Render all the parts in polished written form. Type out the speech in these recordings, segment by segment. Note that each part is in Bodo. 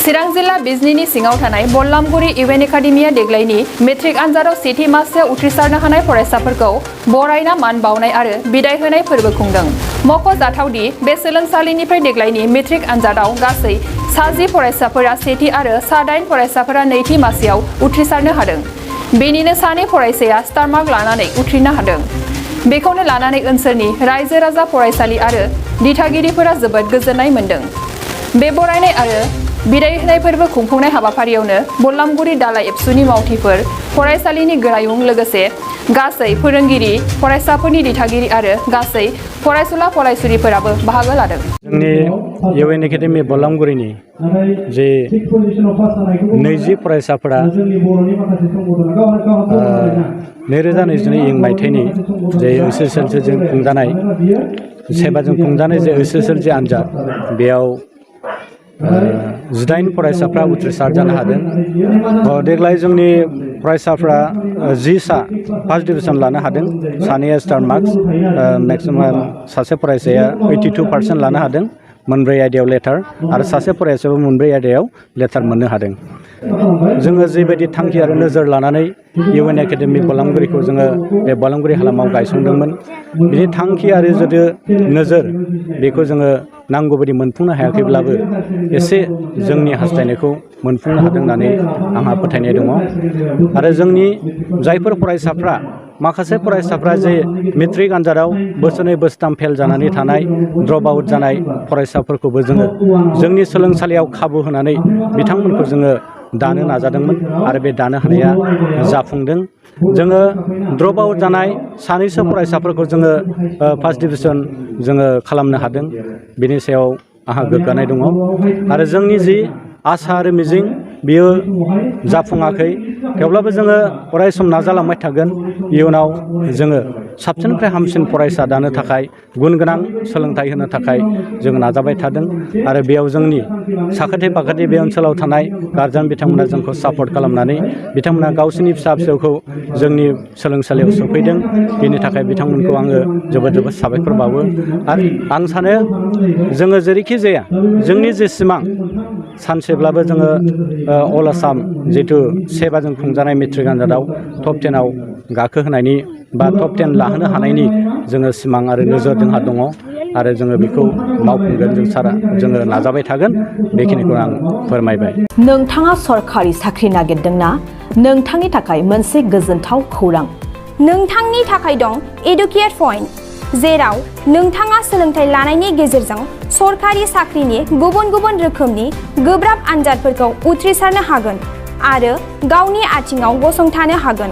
चिरां जिल्ला बिजनीनि सिङाव थानाय बल्लामगुरि इउ.एन. एकाडेमिया देग्लायनि मेट्रिक आनजादाव सेथि मासियाव उथ्रिसारनो हानाय फरायसाफोरखौ बरायना मान बावनाय आरो बिदाय होनाय फोरबो खुंदों। मख'जाथावदि बे सोलोंसालिनिफ्राय देग्लायनि मेट्रिक आनजादाव गासै सा10 फरायसाफोरा सेथि आरो सा8 फरायसाफोरा नैथि मासियाव उथ्रिसारनो हादों। बेनिनो सानै फरायसाया स्टार मार्क लानानै उथ्रिनो हादों। बेखौनो लानानै ओनसोलनि रायजो राजा फरायसालि आरो दिथागिरिफोरा जोबोद गोजोननाय मोन्दों। बे बरायनाय आरो बिदाय होनाय फोरबो खुंफुंनाय हाबाफारियावनो बल्लामगुरि दालाइ एबसुनि मावथिफोर, फरायसालिनि गोरायुं लोगोसे गासै फोरोंगिरि, फरायसाफोरनि दिथागिरि आरो गासै फरायसुला फरायसुलिफोराबो बाहागो लादों। जोंनि इउ.एन. एकाडेमि बल्लामगुरिनि जे 20 फरायसाफोरा 2022 मायथाइनि जे ओइस.एस.एल.सि.जों खुंजानाय सेबाजों खुंजानाय जे ओइस.एस.एल.सि. आनजाद बेयाव 18 फरायसाफ्रा उथ्रिसार जानो हादों। देग्लाय जोंनि फरायसाफ्रा 10 सा फार्स्ट डिभिजन लानो हादों। सानैया स्टार मार्क्स, मेक्सिमाम सासे फरायसाया 82% लानो हादों। मोनब्रै आयदायाव लेटार आरो सासे फरायसायाबो मोनब्रै आयदायाव लेटार मोननो हादों। जोङो जिबायदि थांखि आरो नोजोर लानानै इउ.एन. एकाडेमि बल्लामगुरिखौ जोङो बे बल्लामगुरि हालामाव गायसनदोंमोन, बिनि थांखि आरो जुदि नोजोर बेखौ जोङो नांगौ बायदि मोनफुंनो हायाखैब्लाबो एसे जोंनि हास्थायनायखौ मोनफुंनो हादों होननानै आंहा फोथायनाय दङ। आरो जोंनि जायफोर फरायसाफ्रा माखासे फरायसाफ्रा जे मेट्रिक आनजादाव बोसोरनै बोसोरथाम फेल जानानै थानाय, ड्रप आउट जानाय फरायसाफोरखौबो जोङो जोंनि सोलोंसालियाव खाबु होनानै बिथांमोनखौ जोङो दानो नाजादोंमोन आरो बे दानो हानाया जाफुंदों। जोङो ड्रप आउट जानाय सानैसो फरायसाफोरखौ जोङो फार्स्ट डिभिजन जोङो खालामनो हादों। बेनि सायाव आंहा गोग्गानाय दङ आरो जोंनि जि आसा आरो मिजिं बियो जाफुङाखै, थेवब्लाबो जोङो अराय सम नाजालांबाय थागोन। इयुनाव जोङो साबसिननिफ्राय हामसिन फरायसा दानो थाखाय, गुन गोनां सोलोंथाइ होनो थाखाय जों नाजाबाय थादों आरो बेयाव जोंनि साखाथि फाखाथि बे ओनसोलाव थानाय गारजेन बिथांमोना जोंखौ सापर्ट खालामनानै बिथांमोना गावसोरनि फिसा फिसौखौ जोंनि सोलोंसालियाव सोफैदों। बेनि थाखाय बिथांमोनखौ आङो जोबोद जोबोद साबायखर बावो। आरो आं सानो जोङो जेरैखि जाया जोंनि जे सिमां सानसेब्लाबो जोङो अल आसाम जिथु सेबाजों खुंजानाय मेट्रिक आनजादाव टप 10आव गाखोहोनायनि बा टप 10 लाहोनो हानायनि जोङो सिमां आरो नोजोर जोंहा दङ आरो जोङो बेखौ मावफुंगोन। जोङो नाजाबाय थागोन। बेखिनिखौ आं फोरमायबाय। नोंथाङा सरखारि साख्रि नागिरदोंना? नोंथांनि थाखाय मोनसे गोजोनथाव खौरां। नोंथांनि थाखाय दं इडुकेट पइन्ट, जेराव नोंथाङा सोलोंथाइ लानायनि गेजेरजों सरखारि साख्रिनि गुबुन गुबुन रोखोमनि गोब्राब आनजादफोरखौ उथ्रिसारनो हागोन आरो गावनि आथिङाव गसंथानो हागोन।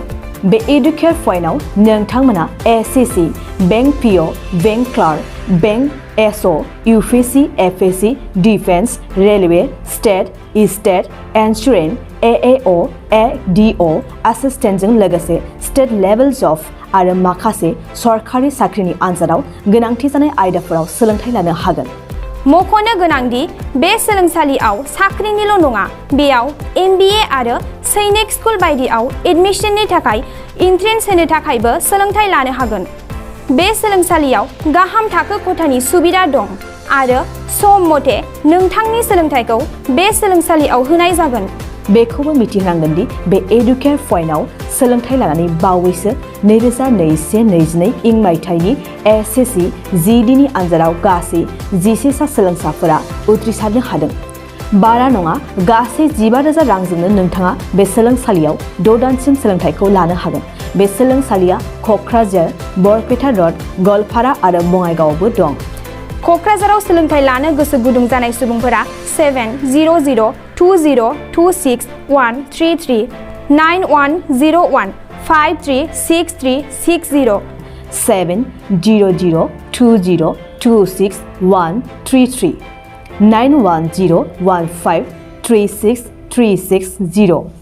बे इडुकेट पइन्टआव नोंथांमोना SSC, bank PO, bank clerk, bank SO, UPSC, FSC, defence, railway, state insurance, AAO, ADO एसिस्टेन्टजों लोगोसे स्टेट लेभेल जब आरो माखासे सरखारि साख्रिनि आनजादाव गोनांथि जानाय आयदाफोराव सोलोंथाइ लानो हागोन। मख'नो गोनांदि बे सोलोंसालियाव साख्रिनिल' नङा, बेयाव MBA आरो सैनिक स्कुल बायदियाव एडमिशननि थाखाय एन्ट्रेन्स होनो थाखायबो सोलोंथाइ लानो हागोन। बे सोलोंसालियाव गाहाम थाखो खथानि सुबिदा दं आरो सम मथे नोंथांनि सोलोंथाइखौ बे सोलोंसालियाव होनाय जागोन। बेखौबो मिथिनांगोन दि बे इडुकेट पइन्टआव सोलोंथाइ लानानै बावैसो 2021-22 मायथाइनि एसएससि जिडिनि आनजादाव गासै 11 सा सोलोंसाफोरा उथ्रिसारनो हादों। बारा नङा, गासै 15,000 रांजोंनो नोंथाङा बे सोलोंसालियाव 6 दानसिम सोलोंथाइखौ लानो हागोन। बे सोलोंसालिया क'क्राझार, बरपेटा रड, गवालपारा आरो बङाइगावआवबो दं। क'क्राझाराव सोलोंथाइ लानो गोसो गुदुं जानाय सुबुंफोरा 700-226-133 9101-536360 700-226-133 9101536360